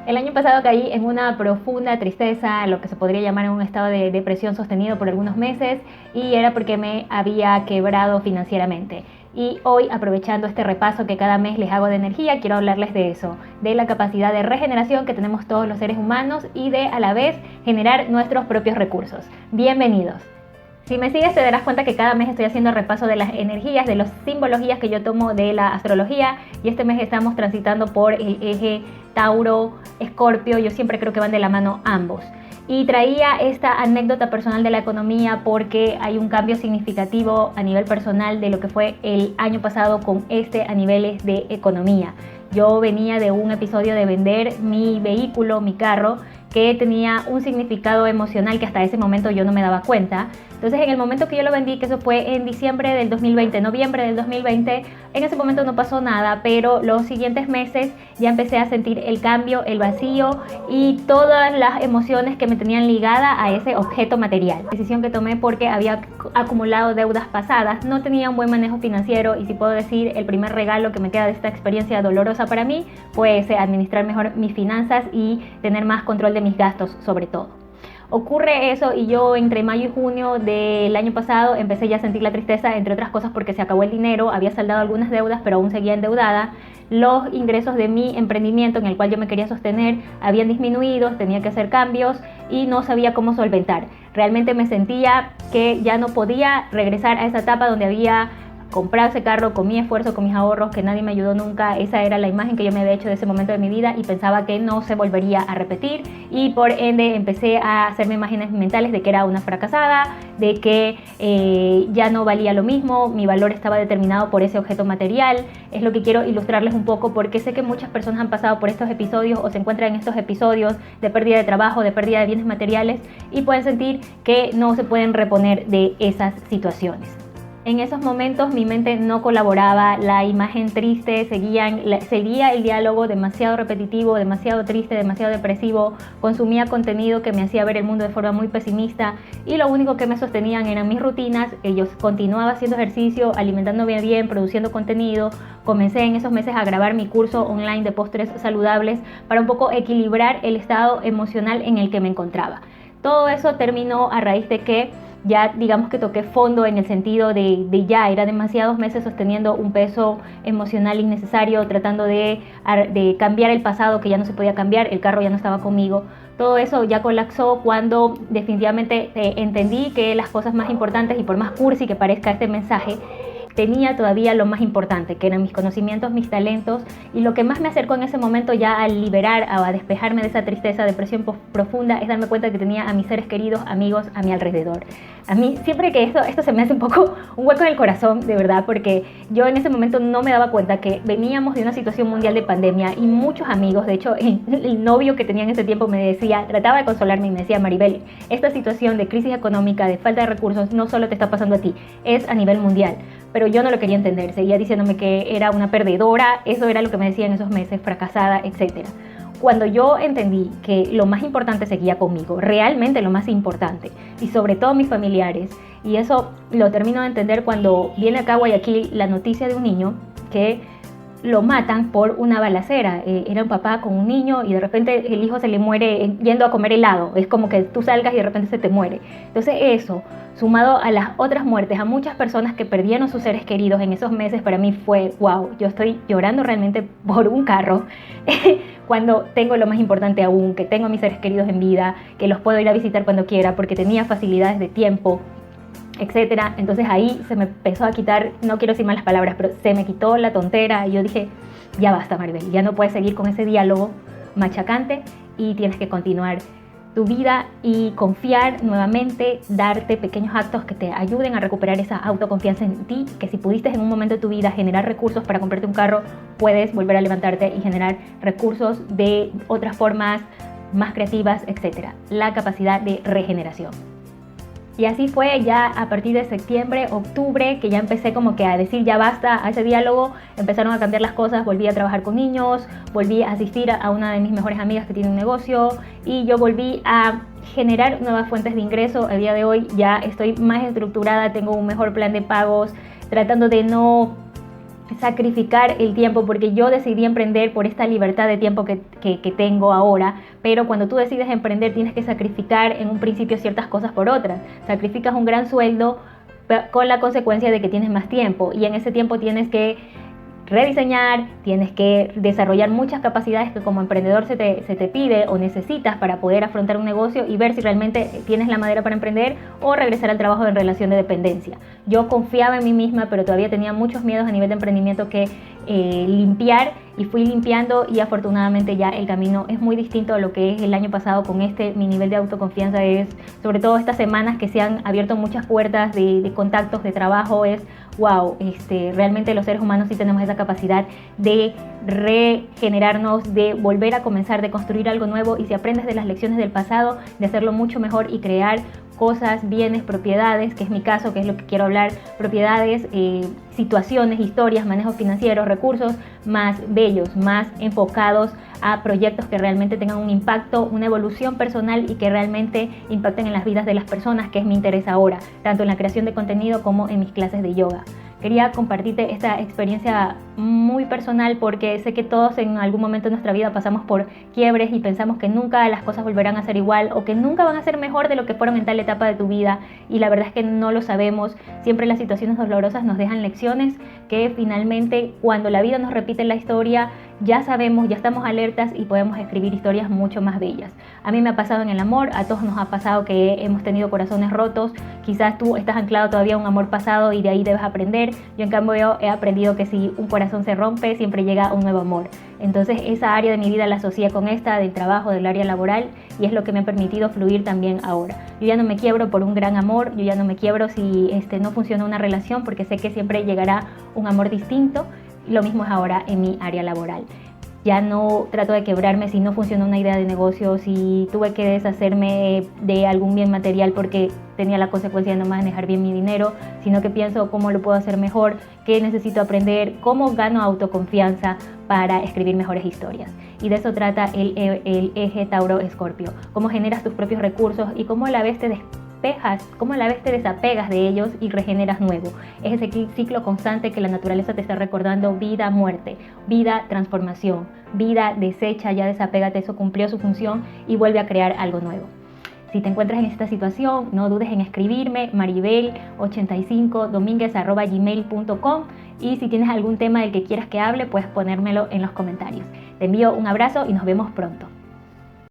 El año pasado caí en una profunda tristeza, lo que se podría llamar en un estado de depresión sostenido por algunos meses, y era porque me había quebrado financieramente. Y hoy, aprovechando este repaso que cada mes les hago de energía, quiero hablarles de eso, de la capacidad de regeneración que tenemos todos los seres humanos y de, a la vez, generar nuestros propios recursos. Bienvenidos. Si me sigues te darás cuenta que cada mes estoy haciendo repaso de las energías, de las simbologías que yo tomo de la astrología, y este mes estamos transitando por el eje Tauro-Escorpio. Yo siempre creo que van de la mano ambos. Y traía esta anécdota personal de la economía porque hay un cambio significativo a nivel personal de lo que fue el año pasado con a niveles de economía. Yo venía de un episodio de vender mi vehículo, mi carro, que tenía un significado emocional que hasta ese momento yo no me daba cuenta. Entonces, en el momento que yo lo vendí, que eso fue en diciembre del 2020, noviembre del 2020, en ese momento no pasó nada, pero los siguientes meses ya empecé a sentir el cambio, el vacío y todas las emociones que me tenían ligada a ese objeto material. Decisión que tomé porque había acumulado deudas pasadas, no tenía un buen manejo financiero, y si puedo decir, el primer regalo que me queda de esta experiencia dolorosa para mí fue administrar mejor mis finanzas y tener más control de mis gastos sobre todo. Ocurre eso y yo entre mayo y junio del año pasado empecé ya a sentir la tristeza, entre otras cosas porque se acabó el dinero, había saldado algunas deudas pero aún seguía endeudada. Los ingresos de mi emprendimiento en el cual yo me quería sostener habían disminuido, tenía que hacer cambios y no sabía cómo solventar. Realmente me sentía que ya no podía regresar a esa etapa donde había comprado ese carro con mi esfuerzo, con mis ahorros, que nadie me ayudó nunca. Esa era la imagen que yo me había hecho de ese momento de mi vida y pensaba que no se volvería a repetir, y por ende empecé a hacerme imágenes mentales de que era una fracasada, de que ya no valía lo mismo, mi valor estaba determinado por ese objeto material. Es lo que quiero ilustrarles un poco porque sé que muchas personas han pasado por estos episodios o se encuentran en estos episodios de pérdida de trabajo, de pérdida de bienes materiales, y pueden sentir que no se pueden reponer de esas situaciones. En esos momentos mi mente no colaboraba, la imagen triste seguía el diálogo demasiado repetitivo, demasiado triste, demasiado depresivo, consumía contenido que me hacía ver el mundo de forma muy pesimista, y lo único que me sostenían eran mis rutinas. Yo continuaba haciendo ejercicio, alimentándome bien, produciendo contenido. Comencé en esos meses a grabar mi curso online de postres saludables para un poco equilibrar el estado emocional en el que me encontraba. Todo eso terminó a raíz de que ya digamos que toqué fondo en el sentido de ya era demasiados meses sosteniendo un peso emocional innecesario, tratando de cambiar el pasado que ya no se podía cambiar, el carro ya no estaba conmigo. Todo eso ya colapsó cuando definitivamente entendí que las cosas más importantes, y por más cursi que parezca este mensaje, tenía todavía lo más importante, que eran mis conocimientos, mis talentos, y lo que más me acercó en ese momento ya a liberar, a despejarme de esa tristeza, depresión profunda, es darme cuenta que tenía a mis seres queridos, amigos a mi alrededor. A mí siempre que esto se me hace un poco un hueco en el corazón, de verdad, porque yo en ese momento no me daba cuenta que veníamos de una situación mundial de pandemia, y muchos amigos, de hecho el novio que tenía en ese tiempo me decía, trataba de consolarme y me decía: Maribel, esta situación de crisis económica, de falta de recursos, no solo te está pasando a ti, es a nivel mundial. Pero yo no lo quería entender, seguía diciéndome que era una perdedora, eso era lo que me decía en esos meses, fracasada, etc. Cuando yo entendí que lo más importante seguía conmigo, realmente lo más importante, y sobre todo mis familiares, y eso lo termino de entender cuando viene acá a Guayaquil la noticia de un niño que lo matan por una balacera. Era un papá con un niño y de repente el hijo se le muere yendo a comer helado. Es como que tú salgas y de repente se te muere. Entonces eso, sumado a las otras muertes, a muchas personas que perdieron sus seres queridos en esos meses, para mí fue wow, yo estoy llorando realmente por un carro cuando tengo lo más importante aún, que tengo a mis seres queridos en vida, que los puedo ir a visitar cuando quiera porque tenía facilidades de tiempo, etcétera. Entonces ahí se me empezó a quitar, no quiero decir malas palabras, pero se me quitó la tontera, y yo dije: ya basta, Maribel, ya no puedes seguir con ese diálogo machacante y tienes que continuar tu vida y confiar nuevamente, darte pequeños actos que te ayuden a recuperar esa autoconfianza en ti, que si pudiste en un momento de tu vida generar recursos para comprarte un carro, puedes volver a levantarte y generar recursos de otras formas más creativas, etcétera. La capacidad de regeneración. Y así fue ya a partir de septiembre, octubre, que ya empecé como que a decir ya basta a ese diálogo. Empezaron a cambiar las cosas, volví a trabajar con niños, volví a asistir a una de mis mejores amigas que tiene un negocio, y yo volví a generar nuevas fuentes de ingreso. El día de hoy ya estoy más estructurada, tengo un mejor plan de pagos, tratando de no sacrificar el tiempo, porque yo decidí emprender por esta libertad de tiempo que tengo ahora, pero cuando tú decides emprender tienes que sacrificar en un principio ciertas cosas por otras. Sacrificas un gran sueldo con la consecuencia de que tienes más tiempo, y en ese tiempo tienes que rediseñar, tienes que desarrollar muchas capacidades que como emprendedor se te pide o necesitas para poder afrontar un negocio y ver si realmente tienes la madera para emprender o regresar al trabajo en relación de dependencia. Yo confiaba en mí misma, pero todavía tenía muchos miedos a nivel de emprendimiento que limpiar, y fui limpiando, y afortunadamente ya el camino es muy distinto a lo que es el año pasado. Con mi nivel de autoconfianza es, sobre todo estas semanas que se han abierto muchas puertas de contactos, de trabajo, es wow, realmente los seres humanos sí tenemos esa capacidad de regenerarnos, de volver a comenzar, de construir algo nuevo, y si aprendes de las lecciones del pasado, de hacerlo mucho mejor y crear cosas, bienes, propiedades, que es mi caso, que es lo que quiero hablar, propiedades, situaciones, historias, manejo financiero, recursos más bellos, más enfocados a proyectos que realmente tengan un impacto, una evolución personal y que realmente impacten en las vidas de las personas, que es mi interés ahora, tanto en la creación de contenido como en mis clases de yoga. Quería compartirte esta experiencia muy personal porque sé que todos en algún momento de nuestra vida pasamos por quiebres y pensamos que nunca las cosas volverán a ser igual o que nunca van a ser mejor de lo que fueron en tal etapa de tu vida, y la verdad es que no lo sabemos. Siempre las situaciones dolorosas nos dejan lecciones que finalmente, cuando la vida nos repite la historia, ya sabemos, ya estamos alertas y podemos escribir historias mucho más bellas. A mí me ha pasado en el amor, a todos nos ha pasado que hemos tenido corazones rotos. Quizás tú estás anclado todavía a un amor pasado y de ahí debes aprender. Yo en cambio he aprendido que si un corazón se rompe, siempre llega un nuevo amor. Entonces esa área de mi vida la asocié con esta del trabajo, del área laboral, y es lo que me ha permitido fluir también ahora. Yo ya no me quiebro por un gran amor, yo ya no me quiebro si no funciona una relación, porque sé que siempre llegará un amor distinto. Lo mismo es ahora en mi área laboral. Ya no trato de quebrarme si no funciona una idea de negocio, si tuve que deshacerme de algún bien material porque tenía la consecuencia de no manejar bien mi dinero, sino que pienso cómo lo puedo hacer mejor, qué necesito aprender, cómo gano autoconfianza para escribir mejores historias. Y de eso trata el eje Tauro-Escorpio, cómo generas tus propios recursos y cómo a la vez te cómo a la vez te desapegas de ellos y regeneras nuevo. Es ese ciclo constante que la naturaleza te está recordando: vida, muerte, vida, transformación, vida, desecha, ya desapégate, eso cumplió su función y vuelve a crear algo nuevo. Si te encuentras en esta situación, no dudes en escribirme, maribel85dominguez@gmail.com, y si tienes algún tema del que quieras que hable, puedes ponérmelo en los comentarios. Te envío un abrazo y nos vemos pronto.